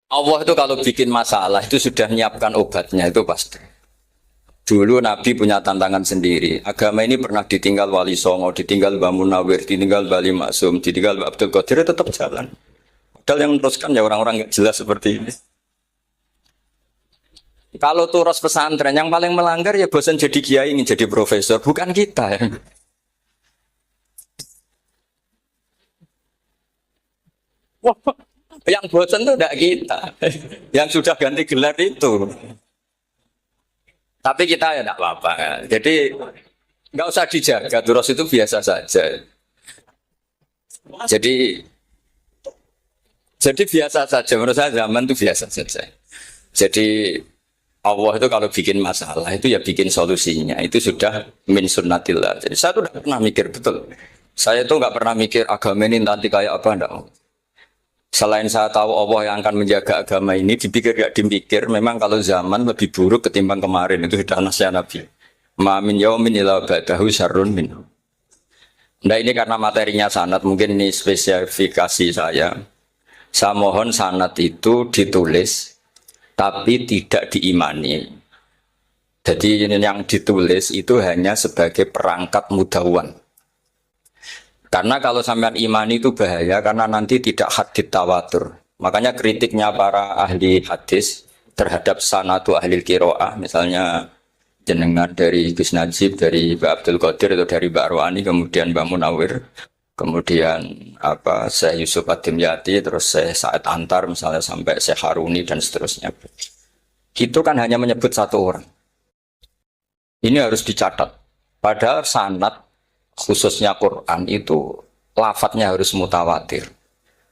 Allah itu kalau bikin masalah itu sudah menyiapkan obatnya itu pasti. Dulu Nabi punya tantangan sendiri. Agama ini pernah ditinggal Wali Songo, ditinggal Mbah Munawir, ditinggal Bali Maksum, ditinggal Mbah Abdul Qadir, tetap jalan. Padahal yang meneruskan ya orang-orang nggak jelas seperti ini. Kalau turos pesantren yang paling melanggar ya bosan jadi kiai ingin jadi profesor, bukan kita ya. Wah, yang bosan itu tidak kita, yang sudah ganti gelar itu. Tapi kita ya tidak apa-apa. Jadi nggak usah dijaga, turos itu biasa saja. Jadi jadi biasa saja, menurut saya zaman itu biasa saja. Jadi Allah itu kalau bikin masalah itu ya bikin solusinya. Itu sudah min sunnatillah. Jadi saya tuh tidak pernah mikir betul. Saya tuh nggak pernah mikir agama ini nanti kayak apa enggak. Selain saya tahu Allah yang akan menjaga agama ini, dipikir gak dipikir, memang kalau zaman lebih buruk ketimbang kemarin itu sudah nasihat Nabi. Ma min yaumin illa ba'dahu syarrun min. Nah ini karena materinya sanad, mungkin ini spesifikasi saya. Saya mohon sanad itu ditulis tapi tidak diimani. Jadi yang ditulis itu hanya sebagai perangkat mudawwan. Karena kalau sampean imani itu bahaya karena nanti tidak hadits tawatur. Makanya kritiknya para ahli hadis terhadap sanatu ahli qiraah, misalnya jenengan dari Gus Najib, dari Mbak Abdul Qadir atau dari Mbak Arwani, kemudian Mbak Munawir, kemudian apa Syekh Yusuf Ad-Dimyati, terus Syekh Sa'id Antar misalnya sampai Syekh Haruni dan seterusnya. Itu kan hanya menyebut satu orang. Ini harus dicatat. Padahal sanad khususnya Quran itu lafadznya harus mutawatir.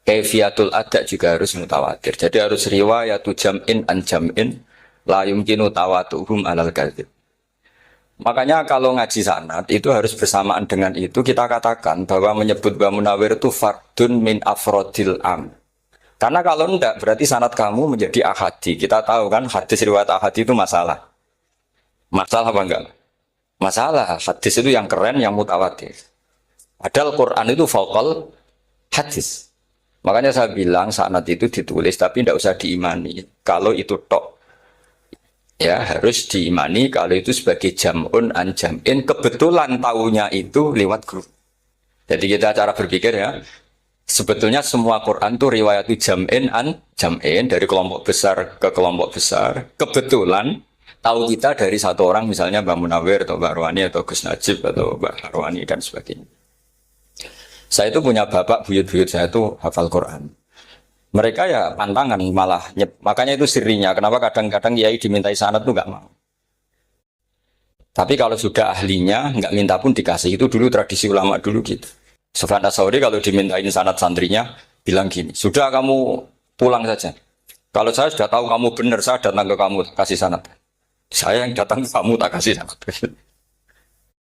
Kaifiyatul ada juga harus mutawatir. Jadi harus riwayatu jam'in an jam'in la yumkinu tawatuhum alal kadzib. Makanya kalau ngaji sanad itu harus bersamaan dengan itu kita katakan bahwa menyebut Mbah Munawir itu fardun min afrodil am. Karena kalau enggak berarti sanad kamu menjadi ahadi. Kita tahu kan hadis riwayat ahadi itu masalah. Masalah apa enggak? Masalah hadis itu yang keren, yang mutawatir. Padahal Quran itu fauqal hadis. Makanya saya bilang sanad itu ditulis tapi tidak usah diimani. Kalau itu tok, ya harus diimani kalau itu sebagai jam'un an jam'in. Kebetulan tahunya itu lewat guru. Jadi kita cara berpikir ya, sebetulnya semua Quran itu riwayat jam'in an jam'in dari kelompok besar ke kelompok besar. Kebetulan tahu kita dari satu orang misalnya Mbak Munawir atau Mbak Arwani atau Gus Najib atau Mbak Arwani dan sebagainya. Saya itu punya bapak buyut-buyut saya itu hafal Quran. Mereka ya pantangan malah makanya itu sirinya. Kenapa kadang-kadang kiai dimintai sanad tuh nggak mau. Tapi kalau sudah ahlinya nggak minta pun dikasih. Itu dulu tradisi ulama dulu gitu. Sufyan Ats-Tsauri kalau dimintain sanad santrinya bilang gini, sudah kamu pulang saja. Kalau saya sudah tahu kamu benar, saya datang ke kamu kasih sanad. Saya yang datang ke kamu tak kasih sanad.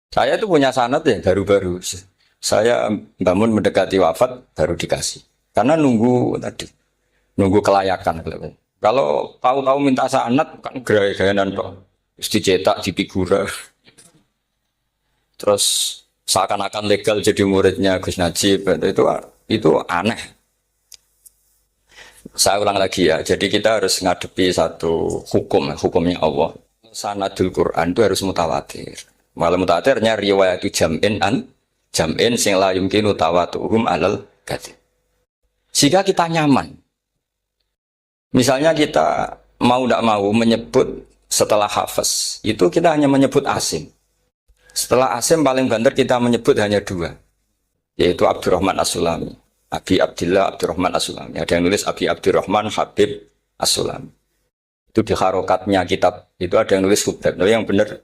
Saya itu punya sanad ya baru-baru. Saya bangun mendekati wafat baru dikasih. Karena nunggu tadi, nunggu kelayakan. Kalau tahu-tahu minta sanad kan gaya-gayanan kok. Terus dicetak di figura. Terus seakan-akan legal jadi muridnya Gus Najib. Itu aneh. Saya ulang lagi ya. Jadi kita harus ngadepi satu hukum, hukumnya Allah. Sanadul Quran itu harus mutawatir. Malah mutawatirnya riwayat itu jam'in an jam'in sing la yumkinu tawatuhum alal kadzib. Jika kita nyaman. Misalnya kita mau tidak mau menyebut setelah hafaz, itu kita hanya menyebut asim. Setelah asim paling banter kita menyebut hanya dua, yaitu Abdurrahman As-Sulami. Abi Abdillah Abdurrahman As-Sulami. Ada yang nulis Abi Abdurrahman Habib As-Sulami. Itu di harokatnya kitab itu ada yang nulis Hubab. Nah, yang benar,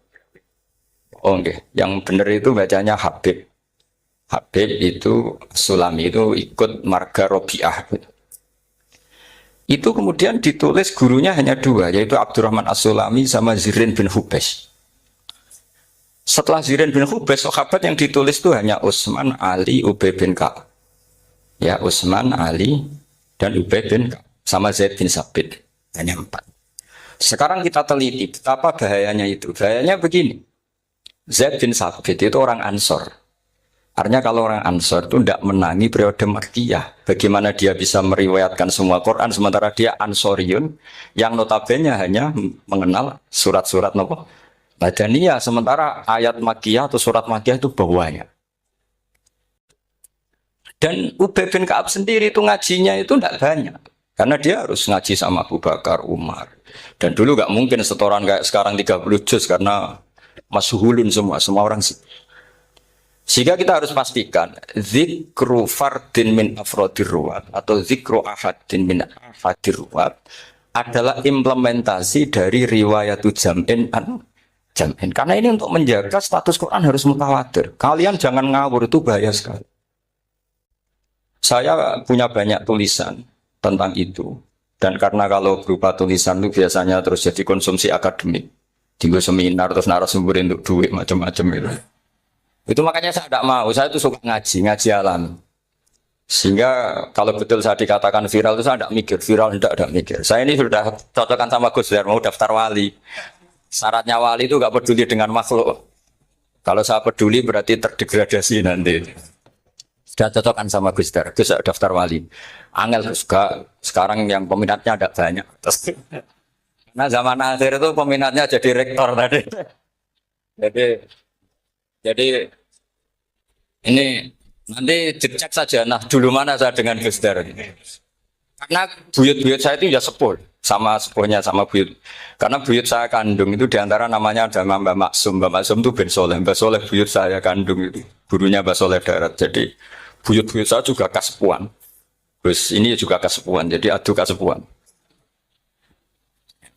oh enggak, yang benar itu bacanya Habib. Habib itu Sulami itu ikut marga Robiah. Itu kemudian ditulis gurunya hanya dua, yaitu Abdurrahman As-Sulami sama Zirin bin Hubesh. Setelah Zirin bin Hubesh, sahabat yang ditulis itu hanya Utsman, Ali, Ubay bin Ka'ab. Ya, Utsman, Ali, dan Ubay bin Ka'ab sama Zaid bin Sabit. Hanya 4. Sekarang kita teliti betapa bahayanya itu. Bahayanya begini. Zaid bin Sabit itu orang Ansor. Artinya kalau orang Ansor itu tidak menangi periode Makkiyah. Bagaimana dia bisa meriwayatkan semua Quran sementara dia Ansoriun yang notabene hanya mengenal surat-surat nopo Madaniyah, sementara ayat Makkiyah atau surat Makkiyah itu bawahnya. Dan Ubay bin Ka'ab sendiri itu ngajinya itu tidak banyak. Karena dia harus ngaji sama Abu Bakar, Umar. Dan dulu nggak mungkin setoran kayak sekarang 30 juz karena masyhulun semua orang. Sehingga kita harus pastikan zikru fardin min afrodir ruwat atau zikru ahadin min afadir ruwat adalah implementasi dari riwayatu jam'in an jam'in. Karena ini untuk menjaga status Quran harus mutawatir. Kalian jangan ngawur, itu bahaya sekali. Saya punya banyak tulisan tentang itu. Dan karena kalau berupa tulisan itu biasanya terus jadi konsumsi akademik. Tinggal seminar terus narasumber untuk duit macam-macam itu. Itu makanya saya tidak mau, saya itu suka ngaji alam. Sehingga kalau betul saya dikatakan viral itu saya tidak mikir, viral tidak mikir. Saya ini sudah cocokkan sama Gus Dur, mau daftar wali. Syaratnya wali itu nggak peduli dengan makhluk. Kalau saya peduli berarti terdegradasi nanti. Sudah cocokkan sama Gus Dur, Gus daftar wali. Angel juga sekarang yang peminatnya ada banyak. Nah zaman akhir itu peminatnya jadi rektor tadi. Jadi ini nanti dicek saja. Nah dulu mana saya dengan Gus Dur. Karena buyut-buyut saya itu ya sepuh sama sepuhnya sama buyut. Karena buyut saya kandung itu diantara namanya ada Mbak Maksum. Mbak Maksum itu bin Soleh. Mbak Soleh buyut saya kandung itu gurunya Mbak Soleh Darat. Jadi buyut-buyut saya juga kasepuan. Terus ini juga kasepuan. Jadi adu kasepuan.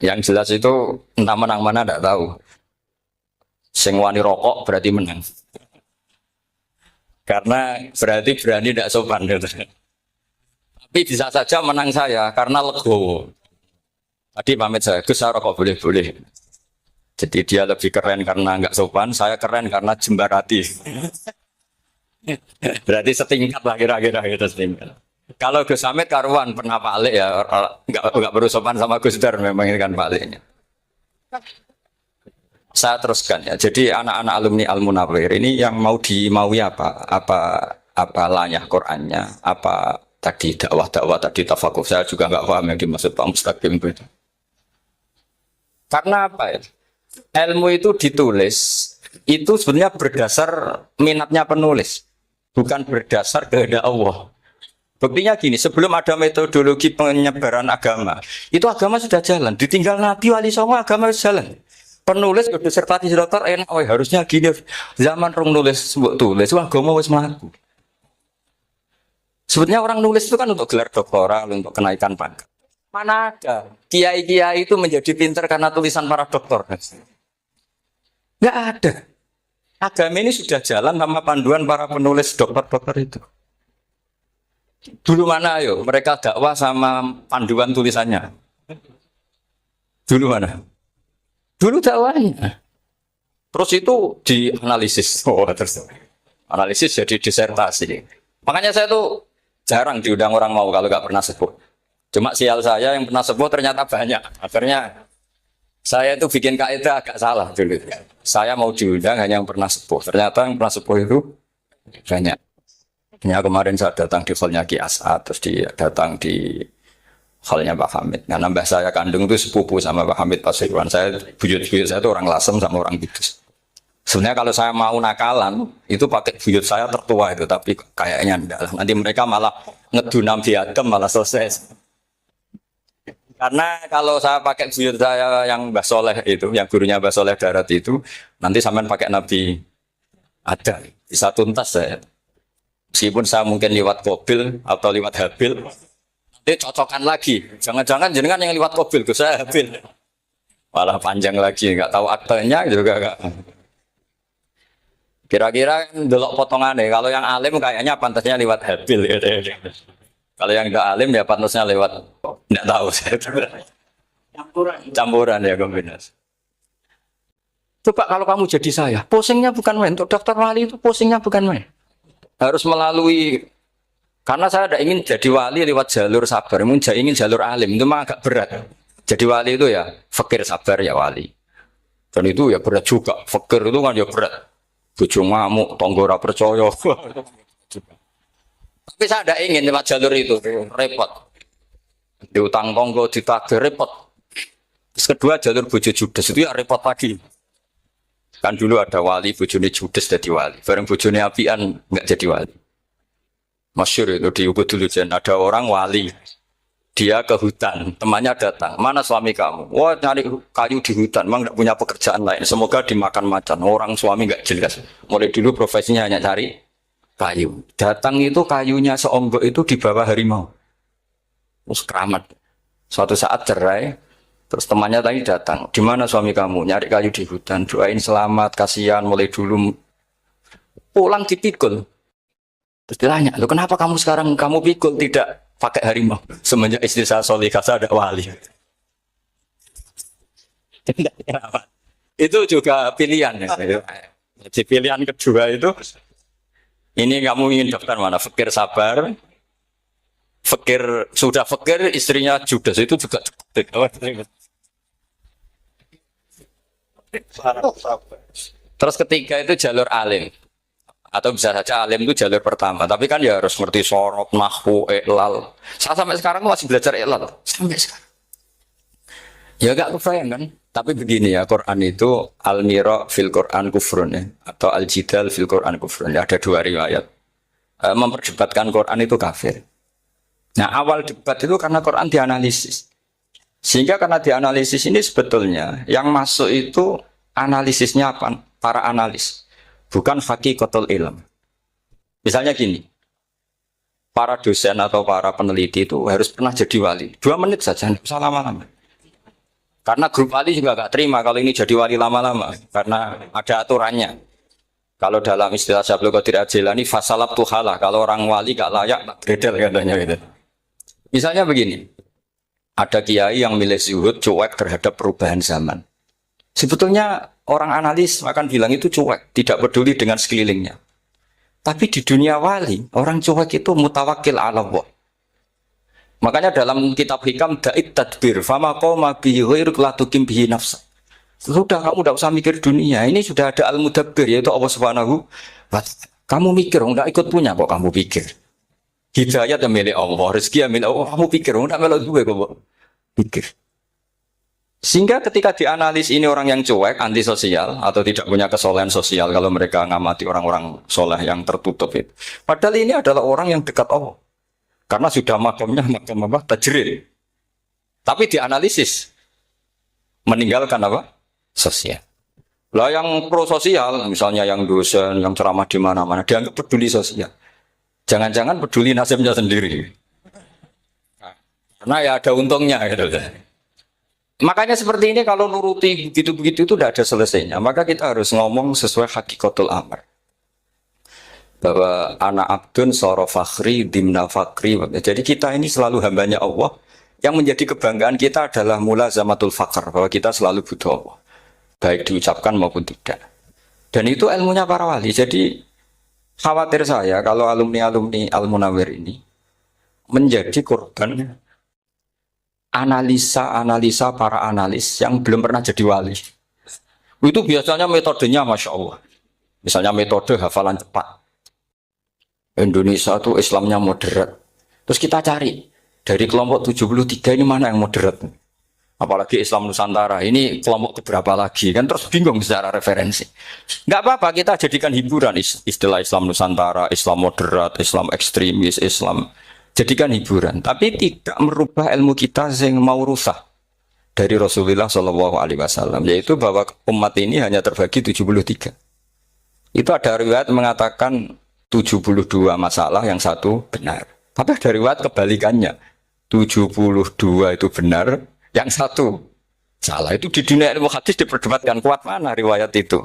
Yang jelas itu entah menang mana tidak tahu. Sing wani rokok berarti menang. Karena berarti berani tidak sopan gitu. Tapi bisa saja menang saya karena legowo. Tadi pamit saya, Gus saya rokok boleh-boleh. Jadi dia lebih keren karena nggak sopan, saya keren karena jembarati. Berarti setingkat lah kira-kira gitu setingkat. Kalau Gus Hamid karuan pernah palik ya, nggak perlu sopan sama Gus Dur memang ini kan paliknya. Saya teruskan ya. Jadi anak-anak alumni Al-Munawwir ini yang mau dimaui apa layah Qur'annya, apa tadi dakwah tadi tafakuh. Saya juga nggak paham yang dimaksud Pak Mustaqim itu. Karena apa ya? Ilmu itu ditulis itu sebenarnya berdasar minatnya penulis, bukan berdasar kehendak Allah. Buktinya gini, sebelum ada metodologi penyebaran agama, itu agama sudah jalan. Ditinggal Nabi Wali Songo agama sudah jalan. Penulis disertasi dokter enak, harusnya gini. Zaman orang nulis tulis, agama wis mlaku. Sebetulnya orang nulis itu kan untuk gelar doktoral, untuk kenaikan pangkat. Mana ada kiai-kiai itu menjadi pintar karena tulisan para doktor? Nggak ada. Agama ini sudah jalan sama panduan para penulis dokter-dokter itu. Dulu mana ayo mereka dakwah sama panduan tulisannya? Dulu mana? Dulu dakwahnya. Terus itu dianalisis. Terus analisis jadi disertasi. Makanya saya tuh jarang diundang orang mau kalau nggak pernah sepuh. Cuma sial saya yang pernah sepuh ternyata banyak. Akhirnya saya itu bikin kaidah agak salah dulu. Saya mau diundang hanya yang pernah sepuh. Ternyata yang pernah sepuh itu banyak. Ya, kemarin saya datang di hallnya Ki As'ad, terus datang di hallnya Pak Hamid. Nah, nambah saya kandung itu sepupu sama Pak Hamid Pasuruan. Saya buyut-buyut saya itu orang Lasem sama orang Kudus. Sebenarnya kalau saya mau nakalan, itu pakai buyut saya tertua itu, tapi kayaknya enggak lah. Nanti mereka malah ngedunam di Adam malah selesai. Karena kalau saya pakai buyut saya yang Mbah Soleh itu, yang gurunya Mbah Soleh Darat itu, nanti sampean pakai Nabi Adam, bisa tuntas saya. Meskipun saya mungkin lewat Qabil atau lewat Habil, nanti cocokkan lagi. Jangan-jangan jenengan yang lewat Qabil, saya Habil. Malah panjang lagi, nggak tahu aktenya juga nggak. Kira-kira delok potongannya. Kalau yang alim kayaknya pantasnya lewat Habil. Gitu. Kalau yang nggak alim ya pantasnya lewat nggak tahu. Campuran ya kombinasi. Coba kalau kamu jadi saya, pusingnya bukan main. Untuk daftar wali itu pusingnya bukan main. Harus melalui, karena saya tidak ingin jadi wali lewat jalur sabar, ingin jalur alim, itu mah agak berat. Jadi wali itu ya fakir sabar ya wali. Dan itu ya berat juga, fakir itu kan ya berat. bojo ngamuk, tangga ora percaya. Tapi saya tidak ingin lewat jalur itu, repot. Diutang tangga ditagih repot. Terus kedua jalur bojo judes itu ya repot lagi. Kan dulu ada wali bojone judes jadi wali, bareng bojone apian nggak jadi wali. Masyhur itu di Ubud dulu Jen, ada orang wali. Dia ke hutan, temannya datang. Mana suami kamu? Wah, nyari kayu di hutan. Memang tidak punya pekerjaan lain. Semoga dimakan macan. Orang suami nggak jelas. Mulai dulu profesinya hanya cari kayu. Datang itu kayunya seonggok itu di bawah harimau. Terus keramat. Suatu saat cerai. Terus temannya tadi datang. Di mana suami kamu? Nyari kayu di hutan. Doain selamat, kasihan. Mulai dulu pulang dipikul. Terus ditanya, lo kenapa kamu sekarang kamu pikul tidak pakai harimau? Semenjak istri saya solihah, saya ada wali. Itu juga pilihan ya. Jadi pilihan kedua itu, ini kamu ingin daftar mana? Fakir sabar, fakir sudah fakir, istrinya judes itu juga cukup. Terus ketiga itu jalur alim. Atau bisa saja alim itu jalur pertama, tapi kan ya harus ngerti sorot, nahwu, iklal. Saya sampai sekarang masih belajar iklal, sampai sekarang. Ya gak kebayang kan? Tapi begini ya, Quran itu al-mira fil Quran kufrun ya, atau al-jidal fil Quran kufrun. Ya, ada dua riwayat. Memperdebatkan Quran itu kafir. Nah awal debat itu karena Quran dianalisis. Sehingga karena dianalisis ini sebetulnya yang masuk itu analisisnya apa? Para analis. Bukan hakikatul ilm. Misalnya gini, para dosen atau para peneliti itu harus pernah jadi wali. 2 menit saja, tidak usah lama-lama. Karena grup wali juga gak terima kalau ini jadi wali lama-lama. Karena ada aturannya. Kalau dalam istilah Syaikhul Qadir Al-Jilani, fasalab tuhalah. Kalau orang wali gak layak, tak gredel katanya gitu. Misalnya begini, ada kiai yang milih zuhud, cuek terhadap perubahan zaman. Sebetulnya orang analis akan bilang itu cuek, tidak peduli dengan sekelilingnya. Tapi di dunia wali, orang cuek itu mutawakkil ala Allah. Makanya dalam kitab hikam da'it tadbir, fama qoma bihi ghairuk la tuqim bihi nafsa. Sudah kamu tidak usah mikir dunia, ini sudah ada al-mudabbir yaitu Allah Subhanahu wa ta'ala. Kamu mikir, enggak ikut punya kok kamu pikir. Hidayat yang milik Allah, rezeki yang milik Allah, kamu pikir, enggak melok gue kok pikir. Sehingga ketika dianalisis ini orang yang cuek, antisosial, atau tidak punya kesolehan sosial, kalau mereka ngamati orang-orang soleh yang tertutup itu. Padahal ini adalah orang yang dekat Allah. Karena sudah makamnya makam apa? Tajrid. Tapi dianalisis. Meninggalkan apa? Sosial. Lah yang pro sosial, misalnya yang dosen, yang ceramah di mana-mana, dianggap peduli sosial. Jangan-jangan peduli nasibnya sendiri. Karena ya ada untungnya gitu. Makanya seperti ini kalau nuruti begitu-begitu itu tidak ada selesainya. Maka kita harus ngomong sesuai hakikatul amr. Bahwa anak abdun soro fakhri dimna fakri. Jadi kita ini selalu hambanya Allah. Yang menjadi kebanggaan kita adalah mulazamatul fakr. Bahwa kita selalu butuh Allah. Baik diucapkan maupun tidak. Dan itu ilmunya para wali. Jadi khawatir saya kalau alumni-alumni Al-Munawwir ini menjadi korban analisa para analis yang belum pernah jadi wali. Itu biasanya metodenya Masya Allah. Misalnya metode hafalan cepat. Indonesia itu Islamnya moderat. Terus kita cari, dari kelompok 73 ini mana yang moderat? Apalagi Islam Nusantara, ini kelompok keberapa lagi? Kan terus bingung secara referensi. Nggak apa-apa, kita jadikan hiburan istilah Islam Nusantara, Islam moderat, Islam ekstremis, Islam. Jadikan hiburan, tapi tidak merubah ilmu kita yang mau rusak dari Rasulullah SAW, yaitu bahwa umat ini hanya terbagi 73. Itu ada riwayat mengatakan 72 masalah, yang satu benar. Tapi ada riwayat kebalikannya, 72 itu benar, yang satu salah. Itu di dunia ilmu hadis diperdebatkan kuat mana riwayat itu.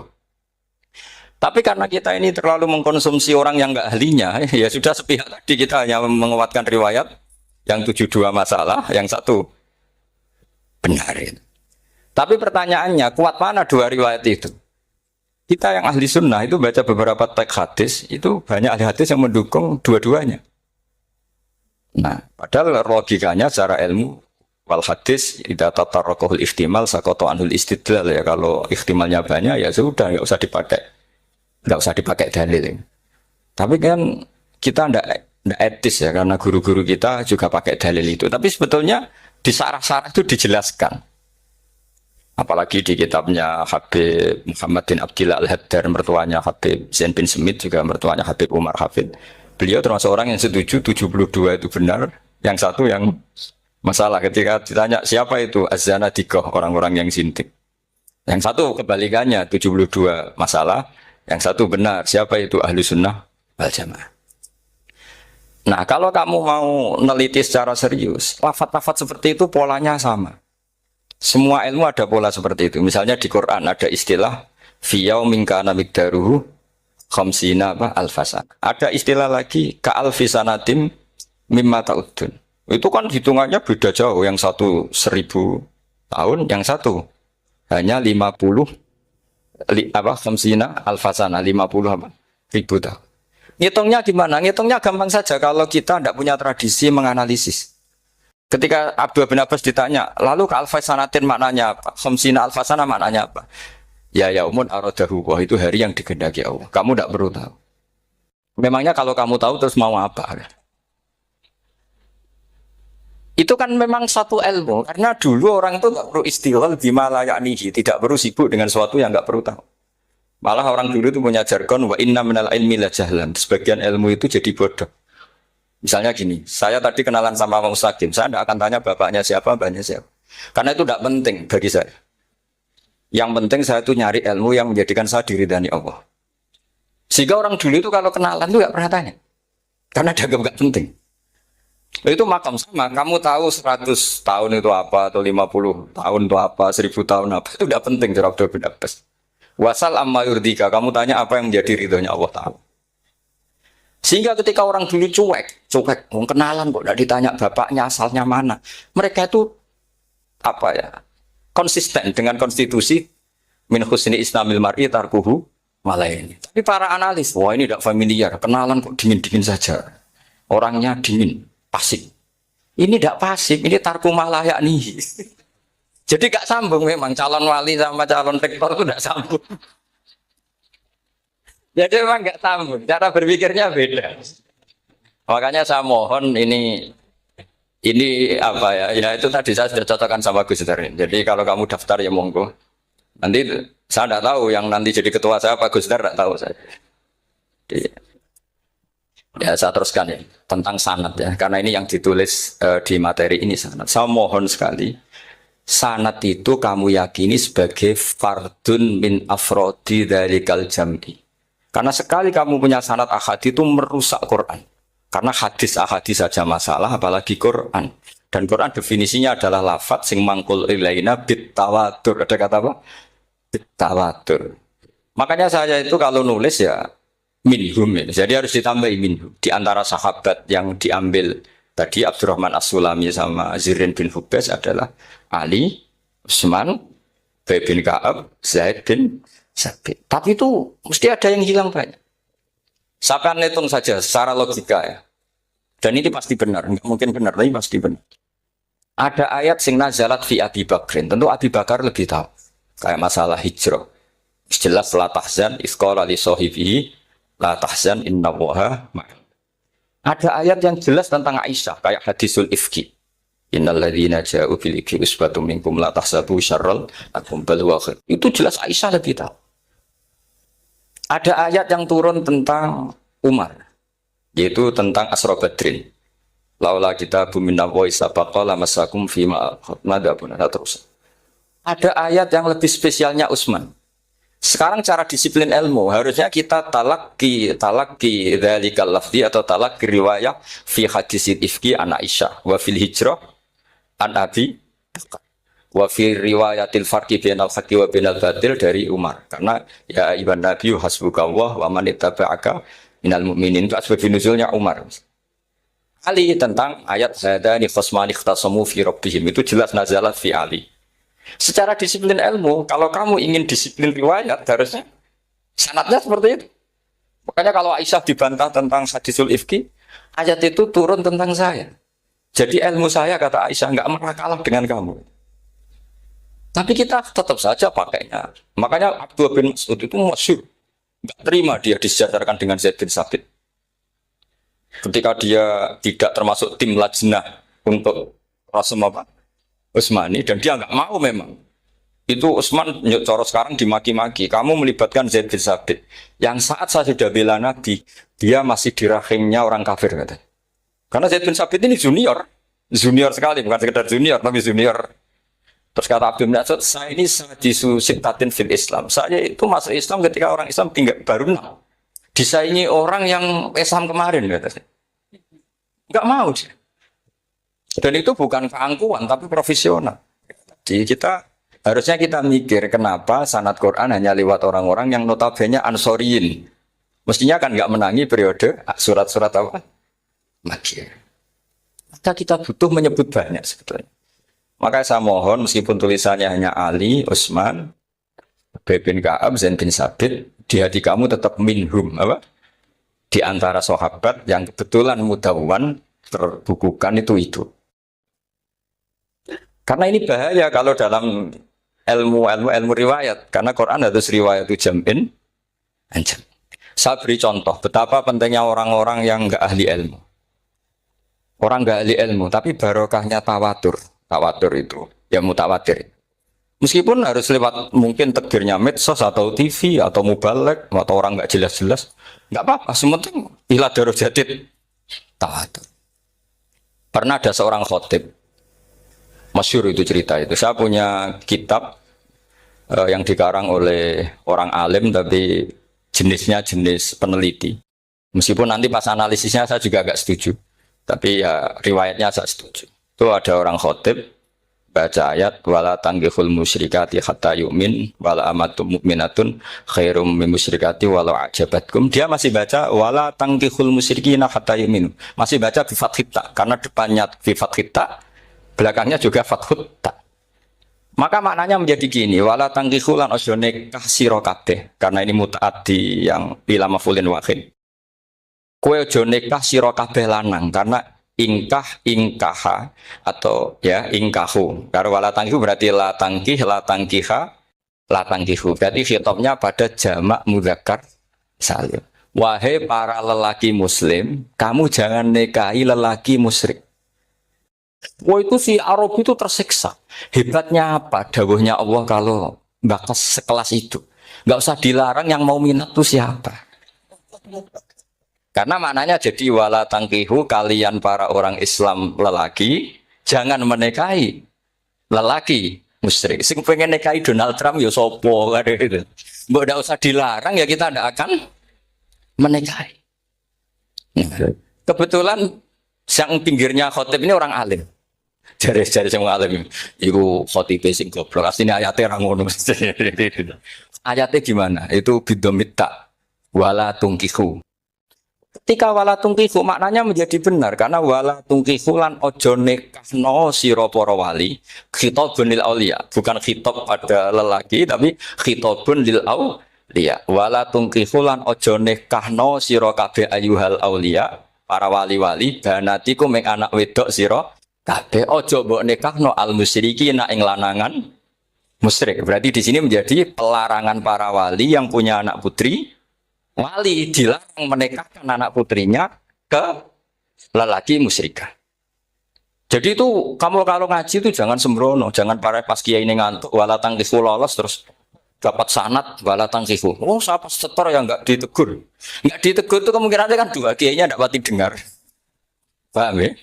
Tapi karena kita ini terlalu mengkonsumsi orang yang nggak ahlinya, ya sudah sepihak tadi kita hanya menguatkan riwayat yang 72 masalah, yang satu benar. Tapi pertanyaannya, kuat mana 2 riwayat itu? Kita yang ahli sunnah itu baca beberapa teks hadis, itu banyak ahli hadis yang mendukung dua-duanya. Nah, padahal logikanya secara ilmu, wal hadis idza tatarraqahul ihtimal saqata anhul istidlal, ya kalau ihtimalnya banyak ya sudah nggak usah dipakai nggak usah dipakai dalil. Tapi kan kita ndak etis ya karena guru-guru kita juga pakai dalil itu. Tapi sebetulnya di sarah-sarah itu dijelaskan. Apalagi di kitabnya Habib Muhammad bin Abdillah Al-Haddar, mertuanya Habib Zain bin Smith, juga mertuanya Habib Umar Hafid. Beliau termasuk orang yang setuju 72 itu benar, yang satu yang masalah. Ketika ditanya siapa itu Az-Zanadiqah, orang-orang yang zintik. Yang satu kebalikannya 72 masalah, yang satu benar, siapa itu Ahlu Sunnah wal Jamaah. Nah, kalau kamu mau neliti secara serius, lafaz-lafaz seperti itu polanya sama. Semua ilmu ada pola seperti itu. Misalnya di Quran ada istilah fiyau minkana migdaruhu khamsina alfasan. Ada istilah lagi ka'alfisanatim mimma ta'udun. Itu kan hitungannya beda jauh. Yang satu 1000 tahun, yang satu hanya 50 khamsina alfasana, 50 ribu tahun. Ngitungnya gimana? Ngitungnya gampang saja kalau kita tidak punya tradisi menganalisis. Ketika Abdul bin Abbas ditanya, lalu ke alfasanatin maknanya apa? Khamsina alfasana maknanya apa? Ya yaumun aradahu, wah itu hari yang dikehendaki Allah. Kamu tidak perlu tahu. Memangnya kalau kamu tahu terus mau apa? Itu kan memang satu ilmu. Karena dulu orang itu tidak perlu istighfar bima la ya'nihi, tidak perlu sibuk dengan sesuatu yang tidak perlu tahu. Malah orang dulu itu punya jargon wa inna minal ilmi la jahlan. Sebagian ilmu itu jadi bodoh. Misalnya gini, saya tadi kenalan sama Pak Mustaqim, saya tidak akan tanya bapaknya siapa, mbaknya siapa. Karena itu tidak penting bagi saya. Yang penting saya itu nyari ilmu yang menjadikan saya diridani Allah. Sehingga orang dulu itu kalau kenalan itu tidak pernah tanya. Karena dianggap nggak penting. Itu makam sama, kamu tahu 100 tahun itu apa, atau 50 tahun itu apa, 1000 tahun apa, itu tidak penting, Jurab Abdul bin Abbas. Wasal amma yurdika, kamu tanya apa yang menjadi ridhonya Allah Ta'ala. Sehingga ketika orang dulu cuek, kenalan kok tidak ditanya bapaknya asalnya mana. Mereka itu apa ya, konsisten dengan konstitusi min husni islamil mar'i tarkuhu malaini. Tapi para analis, wah ini tidak familiar, kenalan kok dingin-dingin saja. Orangnya dingin, pasif. Ini tidak pasif, ini tarku malah yakni. Jadi gak sambung memang calon wali sama calon rektor itu tidak sambung. Jadi memang nggak sambung, cara berpikirnya beda. Makanya saya mohon ini apa ya? Ya itu tadi saya sudah cocokkan sama Gus Darin. Jadi kalau kamu daftar ya monggo. Nanti saya tidak tahu yang nanti jadi ketua saya Pak Gus Dar tidak tahu saya. Jadi, ya saya teruskan ya tentang sanad ya, karena ini yang ditulis di materi ini sanad. Saya mohon sekali, sanad itu kamu yakini sebagai fardun min afrodi dzalikal jam'i. Karena sekali kamu punya sanad ahad itu merusak Quran. Karena hadis saja masalah, apalagi Quran. Dan Quran definisinya adalah lafadz sing mangkul ilaina bit tawatur. Ada kata apa? Bit tawatur. Makanya saya itu kalau nulis ya minhum ya. Jadi harus ditambah minhum. Di antara sahabat yang diambil tadi Abdurrahman As-Sulami sama Zirin bin Hubes adalah Ali, Utsman, Ubay bin Ka'ab, Zaid bin Sabit. Tapi itu mesti ada yang hilang banyak. Saya akan hitung saja secara logika ya. Dan ini pasti benar, nggak mungkin benar, tapi pasti benar. Ada ayat sing nazalat fi Abi Bakrin. Tentu Abi Bakar lebih tahu. Kayak masalah hijrah. Jelas la tahzan isqala li sahibihi la tahzan innallaha ma'ana. Ada ayat yang jelas tentang Aisyah kayak hadisul ifki. Innal ladzina ja'u bil ifki usbatum minkum la tahsabu syarral lakum bal huwa khair. Itu jelas Aisyah lebih tahu. Ada ayat yang turun tentang Umar, yaitu tentang Asra Badrin. Laula kita bumina wa isabaqa lamasakum fima madabun terus. Ada ayat yang lebih spesialnya Utsman. Sekarang cara disiplin ilmu harusnya kita talaqi dzalikal lafzi atau talaqi riwayah fi hadisil ifki an Aisyah wa fil hijrah an Abi wa fi riwayatil farqi bainal haqqi wa bainal batil dari Umar. Karena ya ibn Nabi hasbukallah wa man ittaba'aka minal mu'minin, itu asbab nuzulnya Umar. Ali tentang ayat hadani khasmani ikhtasamu fi rabbihim, itu jelas nazalat fi Ali. Secara disiplin ilmu, kalau kamu ingin disiplin riwayat harusnya sanadnya seperti itu. Makanya kalau Aisyah dibantah tentang hadisul ifki, ayat itu turun tentang saya. Jadi ilmu saya kata Aisyah enggak pernah kalah dengan kamu. Tapi kita tetap saja pakainya. Makanya Abdullah bin Mas'ud itu masyhur. Nggak terima dia disejajarkan dengan Zaid bin Sabit. Ketika dia tidak termasuk tim lajnah untuk Rasul apa? Utsmani, dan dia nggak mau memang. Itu Utsman coro sekarang dimaki-maki. Kamu melibatkan Zaid bin Sabit. Yang saat saya sudah bela Nabi, dia masih di rahimnya orang kafir kata. Karena Zaid bin Sabit ini junior. Junior sekali, bukan sekedar junior, tapi junior. Terus kata Abdul Mas'ud, saya ini sadisu sittatin fil Islam. Saya itu masuk Islam ketika orang Islam tinggal baru 6. Disaingi orang yang Islam kemarin kata. Enggak mau dia. Dan itu bukan keangkuhan, tapi profesional. Jadi harusnya kita mikir kenapa sanad Quran hanya lewat orang-orang yang notabene ansoriyin. Mestinya kan nggak menangi periode surat-surat apa? Makkiyah. Maka kita butuh menyebut banyak sebetulnya. Maka saya mohon meskipun tulisannya hanya Ali, Utsman, Ubay bin Ka'ab, Zaid bin Sabit, di hati kamu tetap minhum apa? Di antara sahabat yang kebetulan mudawwan terbukukan itu. Karena ini bahaya kalau dalam ilmu riwayat, karena Quran harus riwayat itu jam'in anjam. Saya beri contoh betapa pentingnya orang-orang yang enggak ahli ilmu. Orang enggak ahli ilmu, tapi barokahnya tawatur. Tawatur itu ya mutawatir. Meskipun harus lewat mungkin tegirnya medsos atau TV atau mubalek atau orang enggak jelas-jelas, enggak apa-apa. Sementing ila darajatid tawatur. Pernah ada seorang khotib, masyhur itu cerita itu. Saya punya kitab yang dikarang oleh orang alim tapi jenisnya jenis peneliti. Meskipun nanti pas analisisnya saya juga agak setuju, tapi ya riwayatnya saya setuju. Itu ada orang khotib baca ayat wala tanggihul musyrikati hatta yu'min wala amatum mu'minatun khairum min musyrikati walau ajabatkum. Dia masih baca wala tanggihul musyrikina hatta yu'minu. Masih baca bi fathita karena depannya bi fathita, belakangnya juga fathut ta. Maka maknanya menjadi gini, wala tangkihu lan ojo nikah sira kabeh, karena ini mutaaddi yang ila mafulin wahid. Kowe ojo nikah sira kabeh lanang, karena ingkaha atau ya ingkahu. Karena wala tangkihu berarti la tangkiha, la tangkihu. Berarti khitabnya pada jamak mudzakkar salim. Wahai para lelaki muslim, kamu jangan nikahi lelaki musyrik. Wah itu si Arab itu tersiksa. Hebatnya apa? Dawuhnya Allah kalau bakas sekelas itu. Nggak usah dilarang, yang mau minat tuh siapa? Karena maknanya jadi wala tangkihu, kalian para orang Islam lelaki jangan menikahi lelaki musyrik. Sing pengen nikahi Donald Trump ya sopo kan itu. Mbok nggak usah dilarang ya kita tidak akan menikahi. Kebetulan yang pinggirnya khotib ini orang alim. Jari-jari yang alim. Iku khotib sing goblok. Aslinya ayatnya orang ngono. Ayatnya gimana? Itu bidomita wala tungkihu. Ketika wala tungkihu maknanya menjadi benar karena wala tungkihu lan ojo nekahno sira para wali khitabun lil auliya, bukan khitab pada lelaki tapi khitabun lil auliya. Wala tungkihu lan ojo nekahno sira kabeh ayyuhal auliya, para wali-wali banatiku mek anak wedok sira kabeh ojo mbok nikahno al musyriki ing lanangan musyrik. Berarti di sini menjadi pelarangan para wali yang punya anak putri, wali dilarang menikahkan anak putrinya ke lelaki musyrikah. Jadi itu kamu kalau ngaji itu jangan sembrono, jangan pas kiai ini ngantuk wala tangkihu lolos terus dapat sanad wala tangkihu. Oh, siapa setor yang enggak ditegur. Enggak ditegur itu kemungkinannya kan dua, kiainya enggak pati dengar. Paham ya?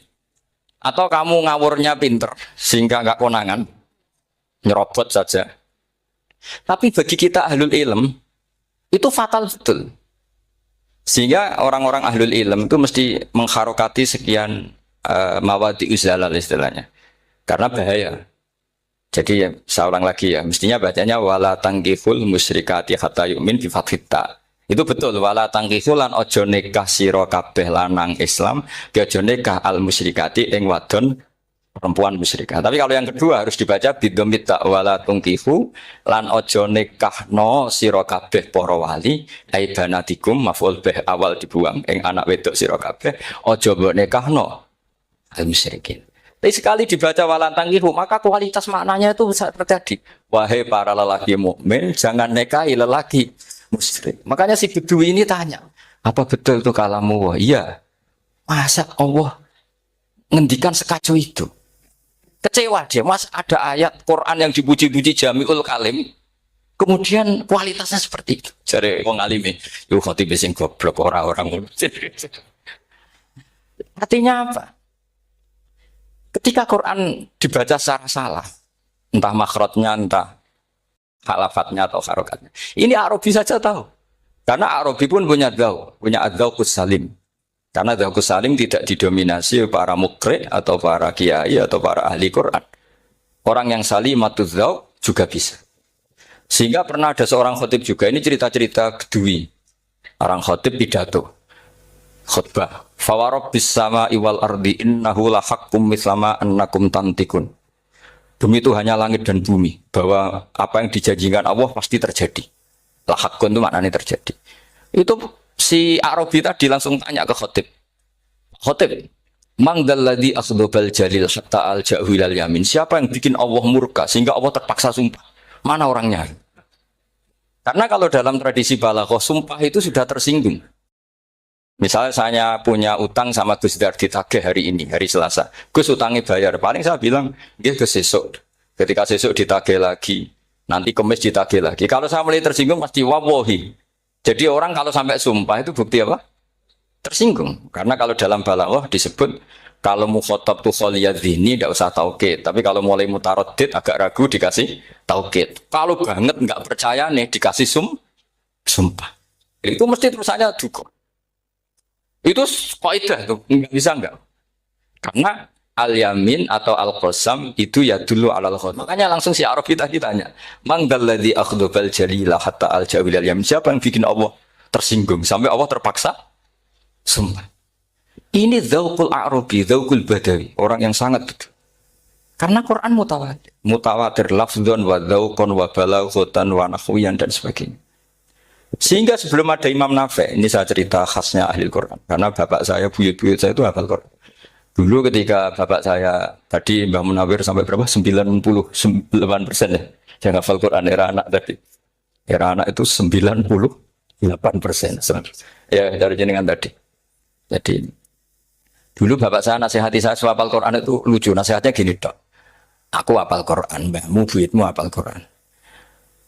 Atau kamu ngawurnya pinter sehingga enggak konangan. Nyerobot saja. Tapi bagi kita ahlul ilm itu fatal betul. Sehingga orang-orang ahlul ilm itu mesti mengharokati sekian mawadi uzalal istilahnya. Karena bahaya. Jadi ya, saya ulang lagi ya, mestinya bacanya wala tangkihul musyrikati hatta yu'min bi fathita. Itu betul, wala tangkihul lan ojo nikah sira kabeh lanang Islam, ojo nikah al musyrikati ing wadon perempuan musyrikah. Tapi kalau yang kedua harus dibaca bidomita wala tangkihu lan ojo nikahno sira kabeh para wali, ai banatikum maf'ul bih awal dibuang ing anak wedok sira kabeh, ojo mbok nikahno al musyrikin. Tapi sekali dibaca walantangkihu, maka kualitas maknanya itu bisa terjadi. Wahai para lelaki mukmin, jangan nikahi lelaki musyrik. Makanya si Bedui ini tanya, apa betul itu kalamu? Wah, iya. Masa Allah ngendikan sekacau itu? Kecewa dia, mas ada ayat Quran yang dipuji-puji Jamiul Kalim, kemudian kualitasnya seperti itu. Jadi wong alime, yo khotib sing goblok orang-orang. Artinya apa? Ketika Quran dibaca secara salah, entah makhrajnya, entah halafatnya atau harokatnya. Ini Arabi saja tahu. Karena Arabi pun punya adzauqus salim. Karena adzauqus salim tidak didominasi para mukri atau para kiai atau para ahli Quran. Orang yang salimatuz dzauq juga bisa. Sehingga pernah ada seorang khotib juga, ini cerita-cerita Bedui. Orang khotib pidato. Khutbah. Fawarabbis sama'i wal ardi innahu lahaqqum mislama annakum tantikun. Demi Tuhannya langit dan bumi, bahwa apa yang dijanjikan Allah pasti terjadi. Lahaqqun itu maknanya terjadi. Itu si Arabi tadi langsung tanya ke khotib. Khotib, mang dalladzi akhdhabal jalil hatta al-ja'hu ilal yamin. Siapa yang bikin Allah murka sehingga Allah terpaksa sumpah? Mana orangnya? Karena kalau dalam tradisi balaghah sumpah itu sudah tersinggung. Misalnya saya punya utang sama Gus Dar ditagih hari ini, hari Selasa. Gus utangnya bayar. Paling saya bilang, dia ke sesuk. Ketika sesuk ditagih lagi, nanti Kamis ditagih lagi. Kalau saya mulai tersinggung pasti wawahi. Jadi orang kalau sampai sumpah itu bukti apa? Tersinggung. Karena kalau dalam balaghah disebut kalau mukhatab tu kholiyadzini tidak usah taukid. Tapi kalau mulai mutaroddid agak ragu dikasih taukid. Kalau banget nggak percaya nih dikasih sumpah. Itu mesti terusannya dukung. Itu kaidah tuh, nggak bisa enggak. Karena al-yamin atau al-qasam itu ya dulu alal khot. Makanya langsung si Arabi tadi tanya, "Man dalladzi akhdhabal jalila hatta al-jawil al-yamin?" Siapa yang bikin Allah tersinggung sampai Allah terpaksa sumpah. Ini dzauqul Arabi, dzauqul Badawi, orang yang sangat betul. Karena Quran mutawatir, mutawatir lafdzun wa dzauqun wa balaghatan wa nahwiyan dan sebagainya. Sehingga sebelum ada Imam Nafi', ini saya cerita khasnya ahli Quran. Karena bapak saya, buyut-buyut saya itu hafal Quran. Dulu ketika bapak saya, tadi Mbah Munawir sampai berapa? 98% ya. Yang hafal Quran, era anak tadi. Era anak itu 98%. Ya, dari jenengan tadi. Jadi, dulu bapak saya nasihati saya soal hafal Quran itu lucu. Nasihatnya gini, Dok. Aku hafal Quran, mbahmu, buyutmu hafal Quran.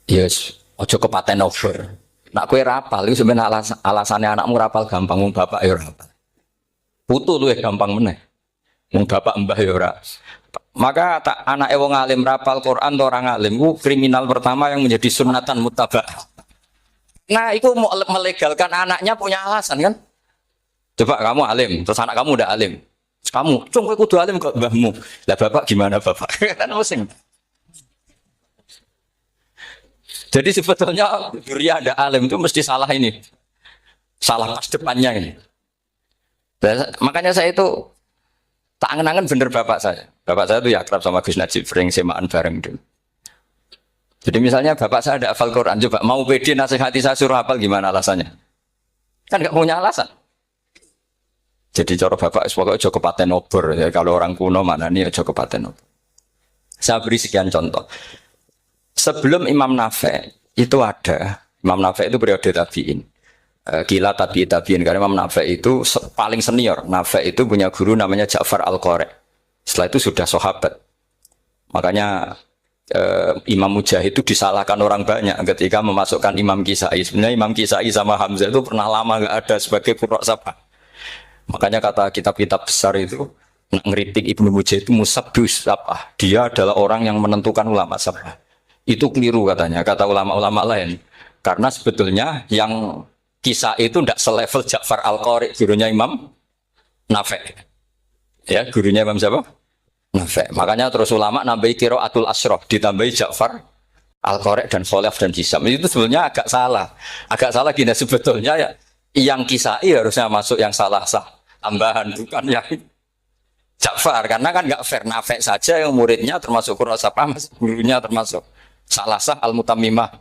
Yes, ojo kepaten over. Nak kue rapal, itu sebenarnya alasannya anakmu rapal gampang, mung bapak ya rapal. Putu lu gampang meneh, mung bapak mbah ya ora. Maka tak anak wong alim rapal Quran atau orang alim, itu kriminal pertama yang menjadi sunatan mutabak. Nah, itu mau melegalkan anaknya punya alasan kan? Coba kamu alim, terus anak kamu udah alim, terus kamu, cung kowe kudu alim kok mbahmu. Lah bapak gimana bapak? Kan pusing. Jadi sebetulnya Duriya ada alim itu mesti salah ini. Salah pas depannya ini. Dan, makanya saya itu tak angen-angen bener bapak saya. Bapak saya itu ya akrab sama Gus Najib, sering semaan bareng dulu. Jadi misalnya bapak saya ada hafal Quran, coba mau pede nasihati saya suruh hafal gimana alasannya? Kan nggak punya alasan. Jadi cara bapak pokoknya Joko Paten obor. Ya, kalau orang kuno mana nih Joko Paten obor. Saya beri sekian contoh. Sebelum Imam Nafi' itu ada, Imam Nafi' itu periode tabi'in. Gila tabi'in, karena Imam Nafi' itu paling senior. Nafi' itu punya guru namanya Ja'far Al-Qari. Setelah itu sudah sahabat. Makanya Imam Mujahid itu disalahkan orang banyak ketika memasukkan Imam Kisai. Sebenarnya Imam Kisai sama Hamzah itu pernah lama nggak ada sebagai qurra sabah. Makanya kata kitab-kitab besar itu, ngeritik Ibnu Mujahid itu musabbus sabah. Dia adalah orang yang menentukan ulama sabah. Itu keliru katanya, kata ulama-ulama lain. Karena sebetulnya yang kisah itu tidak selevel Ja'far Al-Qari, gurunya Imam Nafi'. Ya, gurunya Imam siapa? Nafi'. Makanya terus ulama nambahi qiraatul asyraf, ditambahi Ja'far Al-Qari dan Khalaf dan Hisam. Itu sebetulnya agak salah. Agak salah gini, sebetulnya ya, yang kisah harusnya masuk yang salah sah. Tambahan, bukan yang Ja'far. Karena kan nggak fair, Nafi' saja yang muridnya termasuk Qur'asapa, gurunya termasuk Salasah al-Mutammimah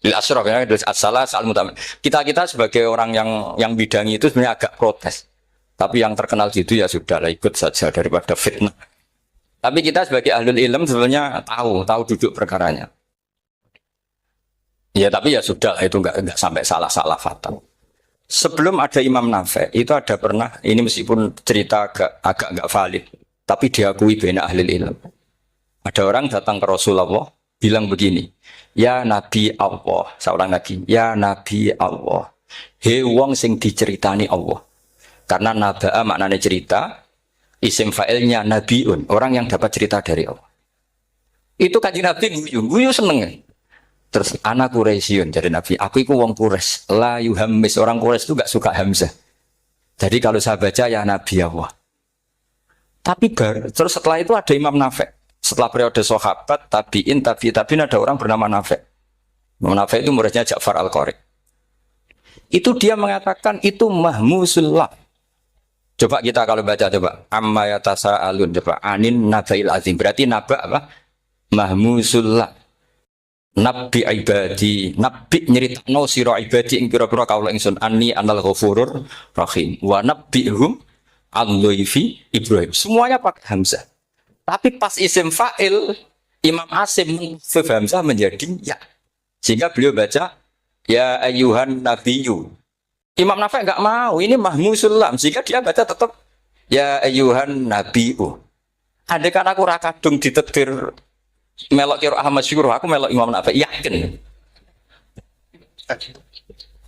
lil asyraf ya, Salasah al-Mutammimah. Kita sebagai orang yang bidangi itu sebenarnya agak protes. Tapi yang terkenal gitu ya sudahlah, ikut saja daripada fitnah. Tapi kita sebagai ahlul ilm sebenarnya tahu duduk perkaranya. Ya tapi ya sudah lah, itu nggak sampai salah-salah fatal. Sebelum ada Imam Nafi itu ada pernah, ini meskipun cerita agak nggak valid, tapi diakui bena ahli ilmu. Ada orang datang ke Rasulullah bilang begini, ya Nabi Allah, seorang lagi, ya Nabi Allah, he wong sing diceritani Allah. Karena naba'a maknanya cerita, isim fa'ilnya nabiun, orang yang dapat cerita dari Allah. Itu kanjeng Nabi guyu seneng. Terus anak Quraisyun jadi Nabi, aku itu wong Quraisy, la yuhammis, orang Quraisy itu gak suka hamzah. Jadi kalau saya baca ya Nabi Allah. Tapi terus setelah itu ada Imam Nafi. Setelah periode sahabat, tabiin ada orang bernama Nafi. Imam Nafi itu muridnya Ja'far Al-Qari. Itu dia mengatakan itu mahmusullah. Coba kita kalau baca coba amma yatasaalun, coba anin nabail azim. Berarti naba apa? Mahmusullah. Nabi ibadi, nabi nyeritakno sira ibadi ing pira-pira kaula ingsun anni anal ghafurur rahim wa nabbihum al-dhaifi Ibrahim. Semuanya pakai hamzah. Tapi pas isim fa'il Imam Asim menghafif hamzah menjadi ya. Sehingga beliau baca ya ayyuhan nabiyyu. Imam Nafi enggak mau, ini mahmusul lam, sehingga dia baca tetap ya ayyuhan nabiyyu. Andai kan aku ra kadung ditetir melok kira Ahmad Syukur, aku melok Imam Nafi, yakin.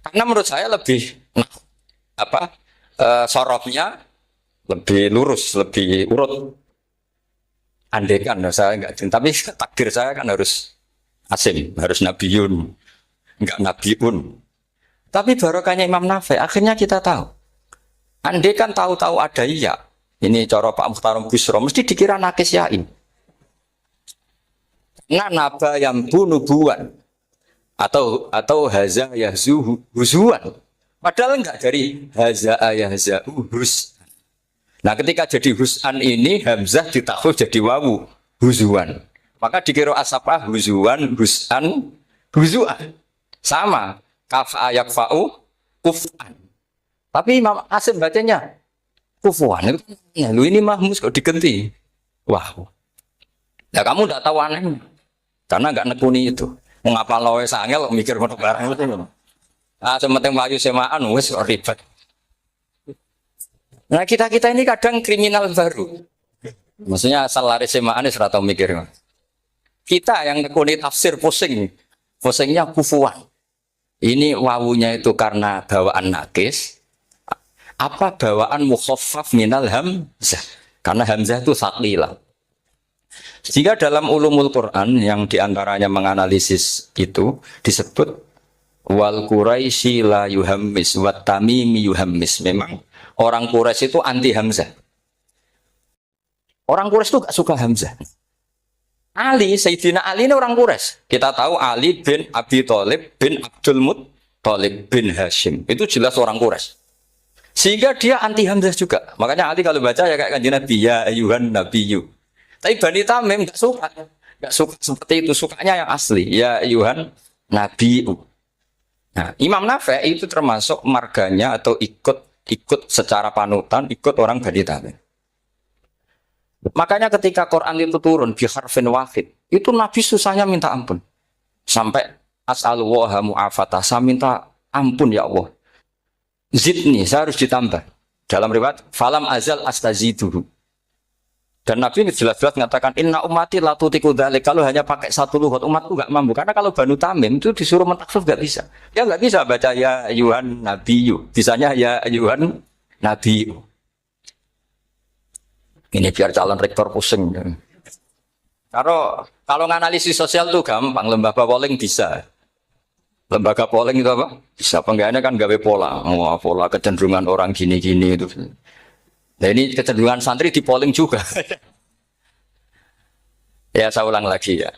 Karena menurut saya lebih sorofnya lebih lurus, lebih urut. Andai kan saya enggak, tapi takdir saya kan harus Asim, harus Nabiyun, enggak Nabiun. Tapi barokahnya Imam Nafi, akhirnya kita tahu. Andai kan tahu-tahu ada iya, ini cara Pak Mukhtarom Busro, mesti dikira nakis yain. Nah, naba yang bunubuan atau haza yahzu huzuan. Padahal enggak dari haza yahza hus. Nah, ketika jadi husan ini hamzah ditakhfif jadi wawu huzuan. Maka dikira asapah huzuan, husan, huzuan. Sama kaf ayak fa'u kufan. Tapi Imam Asim bacanya kufuan. Ya, lu ini mahmus kok diganti. Wah. Ya kamu enggak tahu anehnya. Karena enggak nekuni itu. Mengapa lo sangel mikir ngono barang itu. Ah sementing mlayu semaan wis ribet. Nah, kita ini kadang kriminal baru. Maksudnya asal lari semaan wis ora tau mikir. Kita yang nekuni tafsir pusing. Pusingnya kufuan. Ini wawunya itu karena bawaan nakis. Apa bawaan mukhaffaf minal hamzah? Karena hamzah itu saqilah. Jika dalam ulumul Quran yang diantaranya menganalisis itu disebut wal Quraisy la yuhammis wat tamimi yuhammis. Memang orang Quraisy itu anti hamzah. Orang Quraisy itu gak suka hamzah. Ali, Sayyidina Ali ini orang Quraisy. Kita tahu Ali bin Abi Thalib bin Abdul Muttalib bin Hashim. Itu jelas orang Quraisy. Sehingga dia anti hamzah juga. Makanya Ali kalau baca ya kayak kanjeng Nabi ya ayyuhan nabiyyu. Tapi Bani Tamim enggak suka. Enggak suka seperti itu, sukanya yang asli. Ya ayyuhan nabiyyu. Nah, Imam Nafi itu termasuk marganya atau ikut secara panutan, ikut orang Bani Tamim. Makanya ketika Quran itu turun bi harfin wahid, itu Nabi susahnya minta ampun. Sampai as'alullaha mu'afatah, saya minta ampun ya Allah. Zidni, saya harus ditambah. Dalam riwayat falam azal astaziduhu. Dan Nabi jelas-jelas mengatakan inna ummati la tutiku dzalik. Kalau hanya pakai satu lugat umatku enggak mampu. Karena kalau Banu Tamim itu disuruh mentaksuf enggak bisa. Ya enggak bisa baca ya ayyuhan nabiyyu. Bisanya ya ayyuhan nabiyyu. Ini biar calon rektor pusing. Kalau nganalisis sosial tuh gampang, lembaga polling bisa. Lembaga polling itu apa? Bisa penggayanya kan gawe pola. Oh, pola kecenderungan orang gini-gini itu. Nah ini kecenderungan santri di polling juga. Ya saya ulang lagi ya.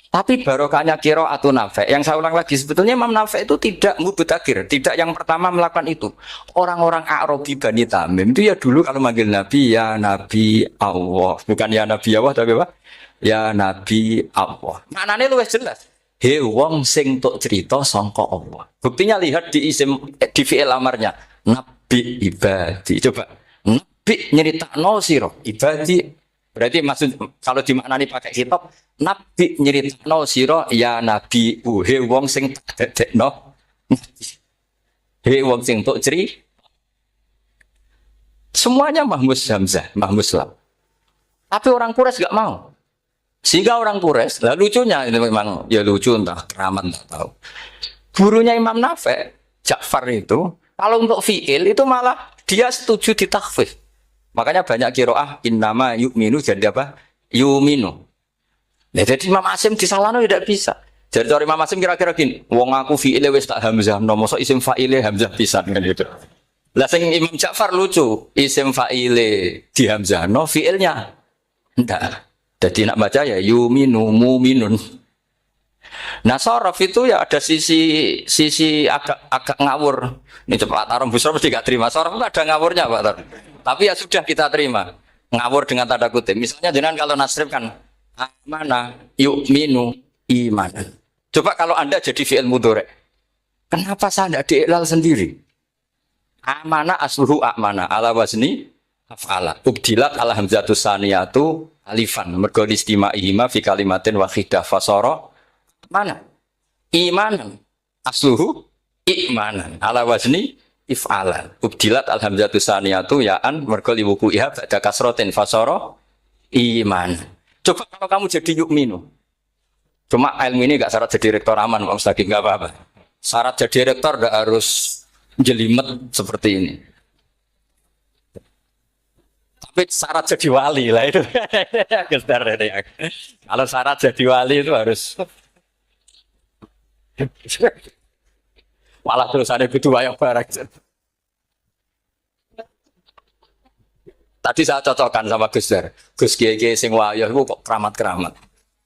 Tapi barokahnya qiraatun Nafi. Yang saya ulang lagi sebetulnya Imam Nafi itu tidak mubtagir, tidak yang pertama melakukan itu. Orang-orang A'rabi Bani Tamim itu ya dulu kalau manggil Nabi ya Nabi Allah, bukan ya Nabi Allah tapi apa? Ya Nabi Allah. Maknanya luwes jelas. He wong sing tok cerita sangka Allah. Buktinya lihat di isim di fi'il amarnya. Nabi ibadi. Coba. Nabi nyeritakno sira ibadi Berarti maksud kalau dimaknani pakai kitab, nabi nyeritakno sira ya nabi he wong sing dadekno. He wong sing tok ceri. Semuanya Mahmud Hamzah, Mahmud Lam. Tapi orang Quraisy enggak mau. Sehingga orang Quraisy, lah lucunya ini memang ya lucu entah keramat enggak tahu. Gurunya Imam Nafi', Ja'far itu, kalau untuk fi'il itu malah dia setuju ditakhfif. Makanya banyak qiraah innama yu'minu jadi apa? Yu'minu. Nah, jadi Imam Asim disalahno tidak bisa. Jadi dari Imam Asim kira-kira gini, wong aku fi'ile wis tak hamzah, no mosok isim fa'ile hamzah pisan kan gitu. Lah sing Imam Ja'far lucu, isim fa'ile di hamzah, no fi'ilnya enggak. Jadi nak baca ya yu'minu mu'minun. Nah sorof itu ya ada sisi agak ngawur. Ini cepat Tarom Busro mesti gak terima. Sorof itu ada ngawurnya Pak Tar. Tapi ya sudah kita terima. Ngawur dengan tanda kutip. Misalnya jangan kalau nasrif kan amana yu'minu imanan. Coba kalau Anda jadi fi'il mudhari'. Kenapa saya tidak diiklal sendiri? Amana asluhu amana ala wazni af'ala. Ubdilat ala hamzatus saniyatu alifan. Mergo istima'ihima fi kalimatin wahidah fasara mana? Imanan. Asluhu imanan ala wazni if'alan. Ubdilat alhamzatu saniyatu ya'an mergo liwuku iha ba'da kasrotin fasara iman. Coba kalau kamu jadi yu'minu. Cuma ilmu ini gak syarat jadi rektor aman Pak Mustaqim, gak apa-apa. Syarat jadi rektor gak harus jelimet seperti ini. Tapi syarat jadi wali lah itu. Kalau syarat jadi wali itu harus malah terus ada kudu wayang barang. Tadi saya cocokkan sama Gus Dar. Gus Kiai sing wayah itu kok keramat-keramat.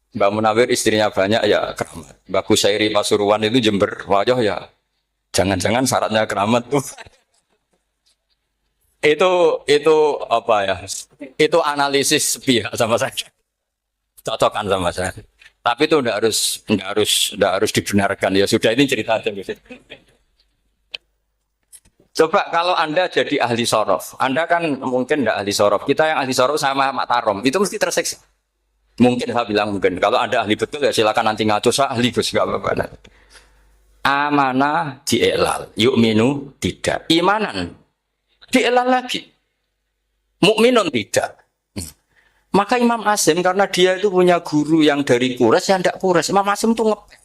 Mbak Munawir istrinya banyak ya keramat. Mbak Kusairi Pasuruan itu Jember wayah ya. Jangan-jangan syaratnya keramat tuh. itu apa ya? Itu analisis pihak sama saya. Cocokkan sama saya. Tapi itu tidak harus dibenarkan ya sudah ini cerita aja. Coba kalau Anda jadi ahli sorof, Anda kan mungkin tidak ahli sorof. Kita yang ahli sorof sama Mak Tarom itu mesti terseksa. Mungkin saya bilang mungkin. Kalau Anda ahli betul ya silakan nanti ngaco saya ahli Gus nggak apa-apa. Amanah dielal, yu'minu tidak, imanan dielal lagi, mukminun tidak. Maka Imam Asim karena dia itu punya guru yang dari Quraisy yang tidak Quraisy, Imam Asim itu ngepek.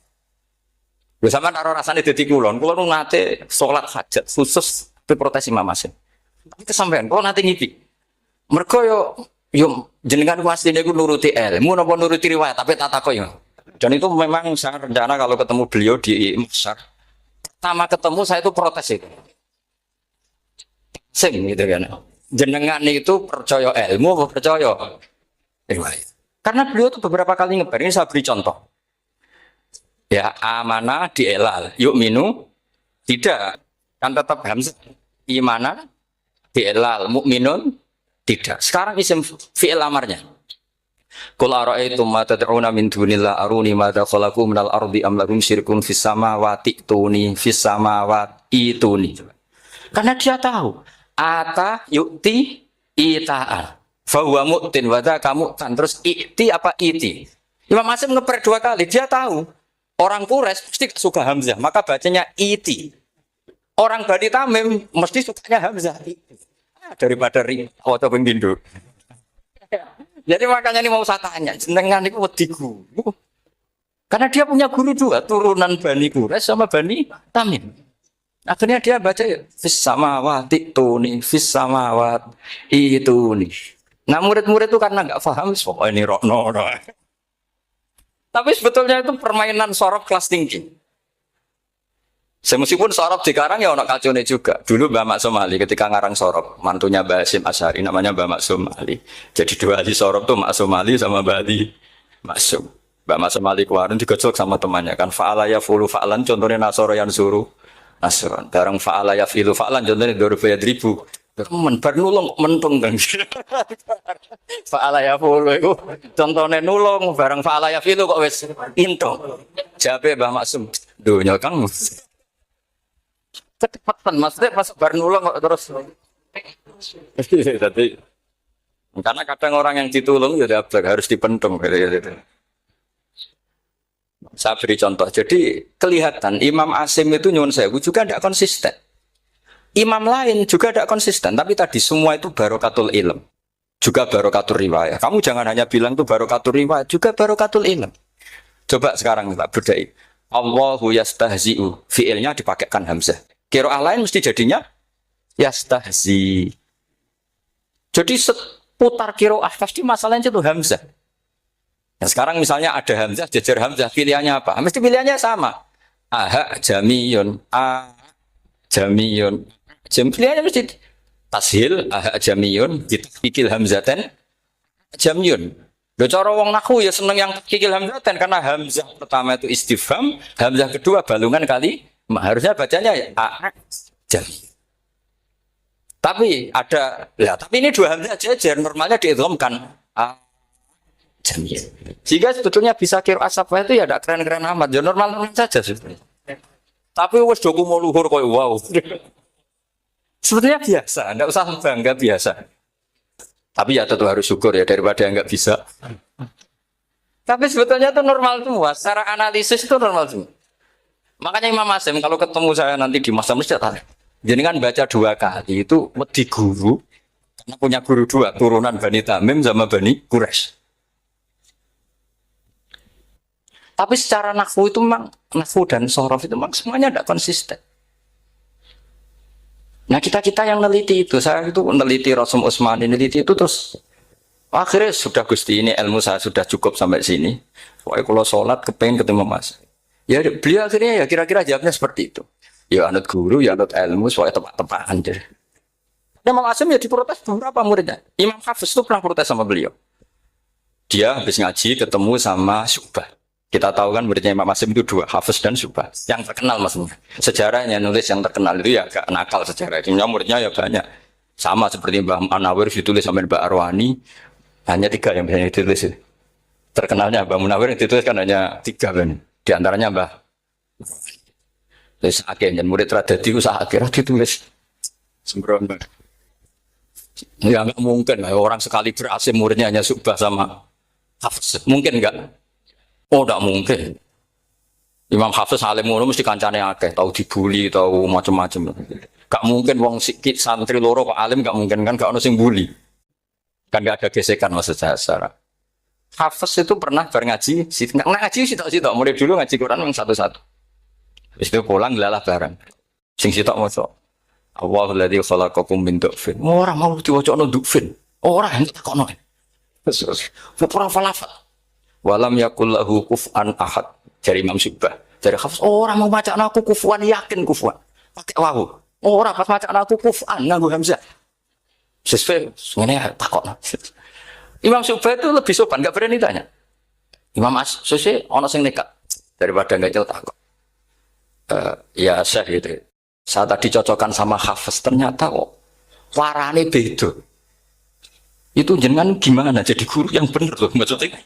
Bersama taruh rasanya jadi kulon nate sholat hajat khusus protes Imam Asim. Tapi kesampaian, kalau nanti ngipi, mereka yo jenengan pasti dia nuruti ilmu, nopo nuruti riwayat, tapi tata kok ya. Dan itu memang saya rencana kalau ketemu beliau di Masar, pertama ketemu saya itu protes itu, sing gitu kan. Jenengan itu percaya ilmu, percaya riwayat. Karena beliau itu beberapa kali ngebar, ini saya beri contoh. Ya, amanah dielal, yu'minu tidak, kan tetap hamzah. Imanah dielal, mukminun tidak. Sekarang isim fi'il amarnya. Qul ara'aytum ma tad'una min dunillah aruni madza khalaqu minal ardi am lahum syirkun fis samawati tuni fis samawati tuni. Karena dia tahu ata yu'ti ita'an. Fahuwa mu'tin wadha kamu tan. Terus i'ti apa iti. Imam Asim ngeper dua kali. Dia tahu orang Quraisy mesti suka hamzah. Maka bacanya iti. Orang Bani Tamim mesti sukanya hamzah. Daripada ri. Atau pengindu. Jadi makanya ini mau saya tanya. Jenengan itu wedigu. Karena dia punya guru juga. Turunan Bani Quraisy sama Bani Tamim. Akhirnya dia baca fis samawati tuni fis samawat itu nih. Nah murid-murid itu karena nggak paham, pokoknya ini rokno. Tapi sebetulnya itu permainan sorof kelas tinggi. Meskipun sorof dikarang ya ono kacone juga. Dulu Mbak Mak Somali ketika ngarang sorof, mantunya Mbak Hasyim Asy'ari namanya Mbak Mak Somali. Jadi dua ahli sorof tuh Mak Somali sama Mbak Ali Maksum. Mbak Mak Somali kemarin digocok sama temannya kan fa'ala yafulu fa'lan contohnya nasoro yang suruh nasron. Barang fa'ala yafilu fa'lan contohnya dorobaya ribu. Men bar nulung mentung kan. Fa'ala yafulu itu contohnya nulung barang fa'ala yafilu kok wis into. Jabe Mbak Maksum. Dunya Kang. Kecepatan maksudnya pas bar nulung kok terus. Tadi Karena kadang orang yang ditulung ya dablek harus dipendem gitu. Saya beri contoh. Jadi kelihatan Imam Asim itu nyuwun sewu juga tidak konsisten. Imam lain juga tidak konsisten. Tapi tadi semua itu barokatul ilm. Juga barokatul riwayat. Kamu jangan hanya bilang itu barokatul riwayat. Juga barokatul ilm. Coba sekarang kita berdai. Allahu yastahzi'u. Fi'ilnya dipakaikan hamzah. Qiraah lain mesti jadinya yastahzi. Jadi seputar qiraah pasti masalahnya itu hamzah. Nah, sekarang misalnya ada hamzah, jajar hamzah, pilihannya apa? Mesti pilihannya sama. Aha jamiyun, a jamiyun. Pilihannya mesti tashil, aha jamiyun, ditakikil hamzatan, jamiyun. Loh cara wong nahwu ya seneng yang takikil hamzatan karena hamzah pertama itu istifham, hamzah kedua balungan kali, harusnya bacanya ya a jamiyun. Tapi ada, ya tapi ini dua hamzah jajar, normalnya diidghamkan a jamiyun. Sehingga sebetulnya bisa qiraah safah itu ya tidak keren-keren amat, ya normal-normal saja sebetulnya. Tapi wes doku mau luhur koyo wow. Sebetulnya biasa, tidak usah bangga biasa. Tapi ya tentu harus syukur ya daripada yang nggak bisa. Tapi sebetulnya itu normal semua, secara analisis itu normal semua. Makanya Imam Asim kalau ketemu saya nanti di masa masjid, jadi kan baca 2 kali itu di guru, karena punya guru 2, turunan Bani Tamim sama Bani Quraisy. Tapi secara nahwu itu memang, nahwu dan sorof itu memang semuanya tidak konsisten. Nah kita yang neliti itu, saya itu neliti Rasul Utsmani, neliti itu terus akhirnya sudah Gusti ini ilmu saya sudah cukup sampai sini. Pokoknya kalau sholat kepengen ketemu Mas. Ya beliau akhirnya ya kira-kira jawabnya seperti itu. Ya anut guru, ya anut ilmu, soalnya tepat-tepatan deh. Dan Imam Asim ya diprotes beberapa muridnya. Imam Hafiz itu pernah protes sama beliau. Dia habis ngaji ketemu sama Syu'bah. Kita tahu kan muridnya Imam Asim itu 2, Hafiz dan Syu'bah. Yang terkenal maksudnya. Sejarahnya nulis yang terkenal itu ya agak nakal sejarah. Muridnya ya banyak. Sama seperti Mbah Munawir ditulis sama Mbah Arwani. Hanya 3 yang bisa ditulis. Terkenalnya Mbah Munawir yang ditulis kan hanya 3 kan. Di antaranya Mbah. Terus akhirnya murid Radadi itu akhirnya ditulis. Sembrono. Ya nggak mungkin lah orang sekali berhasil muridnya hanya Syu'bah sama Hafiz. Mungkin enggak? Oh, tidak mungkin. Imam Hafiz alim ngono mesti kancane akeh, tahu dibully, tahu macam-macam. Gak mungkin wong sikit santri loro kok alim gak mungkin kan gak ono sing bully. Kan gak ada gesekan maksud saya secara. Hafiz itu pernah ngaji, ngaji sitok-sitok, mulai dulu ngaji Quran yang satu-satu. Habis itu pulang lalah bareng. Sing sitok maca. Allahul ladzi khalaqakum min du'fin. Ora mau diwacana du'fin. Ora entuk takono. Terus ora falafat. Walam yakul lahu kuf'an ahad. Dari Imam Syu'bah. Dari Hafiz, orang mau baca aku kufuan, yakin kufuan. Pakai wawu. Orang pas baca aku kuf'an, nganggo hamzah. Sesuai, sebenarnya takut. Imam Syu'bah itu lebih sopan, gak berani tanya. Imam As-Susi, ono sing nekat. Daripada gak jauh takut. Ya Syekh gitu. Saya tadi cocokkan sama Hafiz, ternyata kok warane beda. Itu jenengan gimana jadi guru yang benar loh, maksudnya.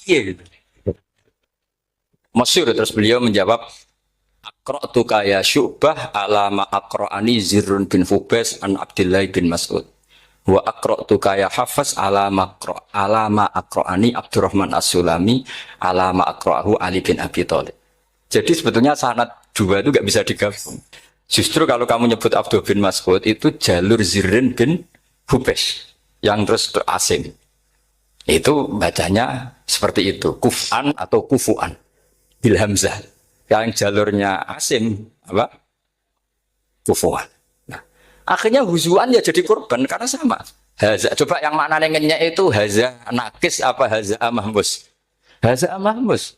Iya gitu. Masyhur terus beliau menjawab Aqra'tu kaya Syu'bah ala ma aqra'ani Zirrun bin Fubais an Abdullah bin Mas'ud wa aqra'tu kaya Hafiz ala ma aqra'ani Abdurrahman As-Sulami ala ma aqra'ahu Ali bin Abi Thalib. Jadi sebetulnya sanad 2 itu gak bisa digabung. Justru kalau kamu nyebut Abdullah bin Mas'ud itu jalur Zirrun bin Fubais yang terus asing. Itu bacanya seperti itu, kuf'an atau kufu'an bil hamzah. Yang jalurnya Asim apa? Kufu'an. Nah, akhirnya huzuan ya jadi korban karena sama. Haza, coba yang maknanya ngenyek itu haza nakis apa haza mahmus? Haza mahmus.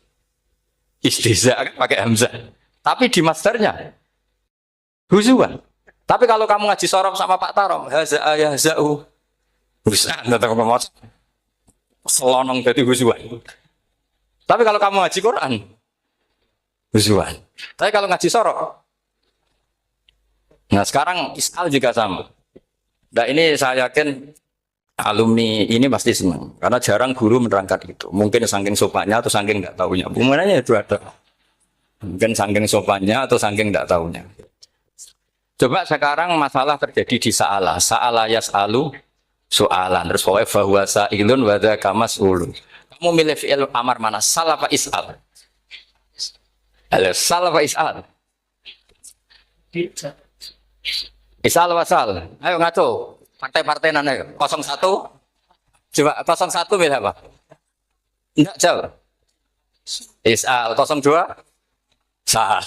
Istiza kan pakai hamzah. Tapi di masdarnya huzuan. Tapi kalau kamu ngaji sorof sama Pak Tarom, haza ayahza'u. Husan atau ngomong selonong dari huzuan. Tapi kalau kamu ngaji Quran, huzuan. Tapi kalau ngaji sorok, nah sekarang iskal juga sama. Nah ini saya yakin alumni ini pasti senang, karena jarang guru menerangkan itu. Mungkin saking sopannya atau saking nggak tahunya. Bagaimana itu ada. Mungkin saking sopannya atau saking nggak tahunya. Coba sekarang masalah terjadi di Sa'ala. Sa'ala yas'alu soalan. Terus pokoknya bahwa sa'ilun wa dzaka mas'ulun. Kamu milih fi'il amar mana? Sal apa is'al? Sal apa is'al? Is'al apa sal? Ayo ngaco. Partai-partai nana yuk. 01. Coba 01 milih apa? Enggak jawab. Is'al 02. Sal.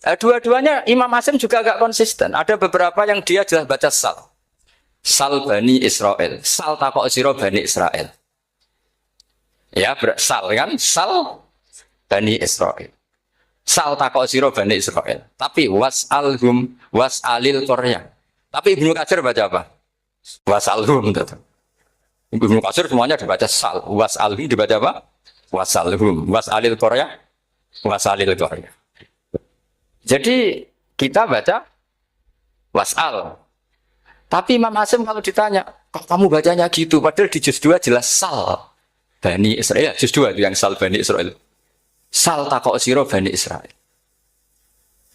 Dua-duanya Imam Asim juga agak konsisten. Ada beberapa yang dia jelas baca sal. Sal Bani Israel. Sal takok siro Bani Israel. Ya, sal kan? Sal Bani Israel. Sal takok siro Bani Israel. Tapi was'alhum was'alil Korea. Tapi Ibnu Katsir baca apa? Was'alhum. Ibnu Katsir semuanya dibaca sal. Was'alhum dibaca apa? Was'alhum. Was'alil Korea. Was'alil Korea. Jadi kita baca was'al. Tapi Imam Asim kalau ditanya, kok kamu bacanya gitu? Padahal di juz 2 jelas sal Bani Israel. Juz 2 itu yang sal Bani Israel. Sal takok siro Bani Israel.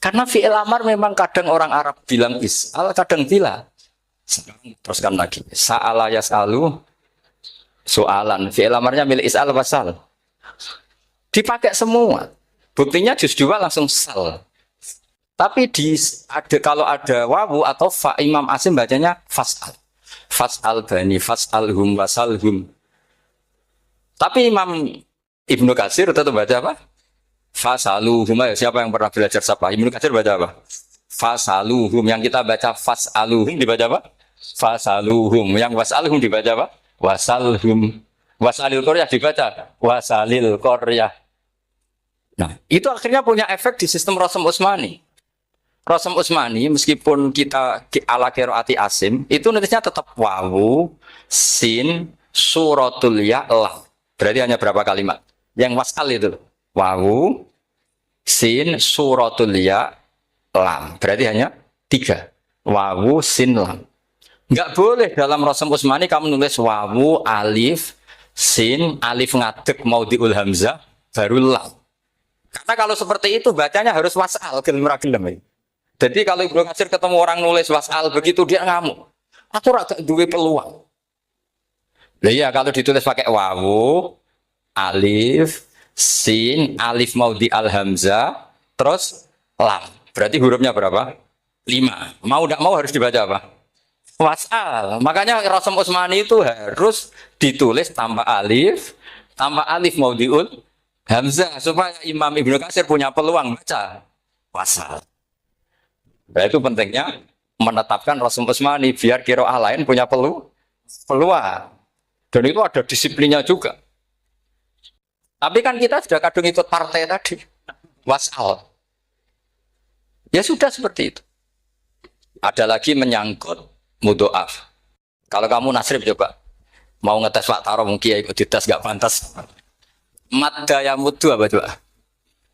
Karena fi'il amar memang kadang orang Arab bilang is'al, kadang bila. Teruskan lagi. Sa'ala yas'alu soalan. Fi'il amarnya milik is'al apa sal? Dipakai semua. Buktinya juz 2 langsung sal. Tapi kalau ada wawu atau fa, Imam Asim bacanya fas'al. Fas'al bani, fas'alhum, wasalhum. Tapi Imam Ibnu Katsir tetap baca apa? Fasaluhum. Siapa yang pernah belajar siapa? Ibnu Katsir baca apa? Fasaluhum. Yang kita baca fas'aluhum dibaca apa? Fasaluhum. Yang wasalhum dibaca apa? Wasalhum. Wasalil Koryah dibaca wasalil Koryah. Nah, itu akhirnya punya efek di sistem Rasm Utsmani. Rasm Utsmani meskipun kita ala qiraati Asim itu nulisnya tetap wawu, sin, suratul ya, lam. Berarti hanya berapa kalimat? Yang wasal itu wawu, sin, suratul ya, lam. Berarti hanya 3. Wawu, sin, lam. Enggak boleh dalam Rasm Utsmani kamu nulis wawu, alif, sin, alif ngadeg maudhi'ul hamzah, baru lam. Karena kalau seperti itu bacanya harus wasal gelem. Jadi kalau Ibnu Katsir ketemu orang nulis wasal begitu dia ngamuk. Aku agak duwe peluang. Lah iya kalau ditulis pakai wawu, alif, sin, alif maudhi al hamzah, terus lam. Berarti hurufnya berapa? 5. Mau tidak mau harus dibaca apa? Wasal. Makanya Rasm Utsmani itu harus ditulis tanpa alif maudhi'ul hamzah supaya Imam Ibnu Katsir punya peluang baca wasal. Nah, itu pentingnya menetapkan Rasm Utsmani biar qiraah lain punya peluang. Dan itu ada disiplinnya juga. Tapi kan kita sudah kadung ikut partai tadi. Wasal. Ya sudah seperti itu. Ada lagi menyangkut mudhoaf. Kalau kamu nasrib coba. Mau ngetes Pak Taro mungkin ya ikut dites gak pantas. Madda ya mudhu apa coba?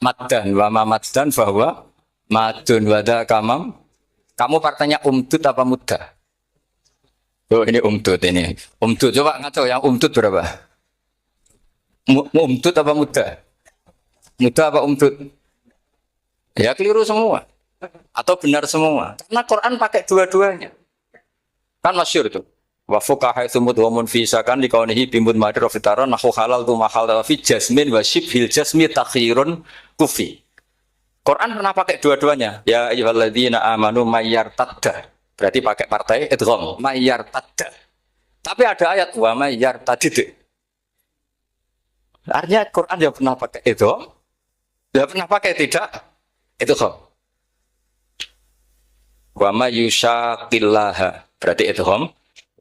Maddan wa ma maddan bahwa madun wada kamam. Kamu partainya umdud apa mudah? Oh ini umdud ini. Umdud coba ngaco yang umdud berapa? Umdud apa mudah? Mudah apa umdud? Ya keliru semua. Atau benar semua. Karena Quran pakai dua-duanya. Kan masyhur itu. Wa fuqaha tsumud wa munfisakan di kaunihi bimud madir wa fitaran nahu halal tu mahal fi jasmin wa shibhil jasmi takhirun kufi. Quran pernah pakai dua-duanya. Ya ayyuhalladzina amanu mayyartadda. Berarti pakai partai idgham, mayyartadda. Tapi ada ayat wa mayyartadid. Artinya Quran dia pernah pakai idgham, dia pernah pakai tidak idgham. Wa mayyushaqillaha. Berarti idgham.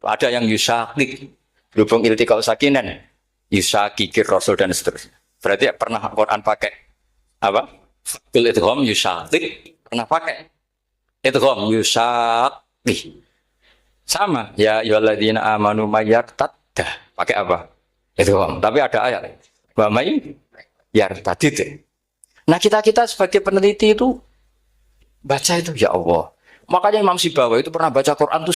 Ada yang yusyaqik. Berhubung iltiqal sakinan, yusyaqikir rasul dan seterusnya. Berarti pernah Quran pakai apa? Fakul idgham yusyaqik pernah pakai idgham yusyaqik sama ya ayyuhalladzina amanu mayyartadda pakai apa idgham tapi ada ayat wa may yartadid. Nah kita sebagai peneliti itu baca itu ya Allah. Makanya Imam Sibawi itu pernah baca Quran itu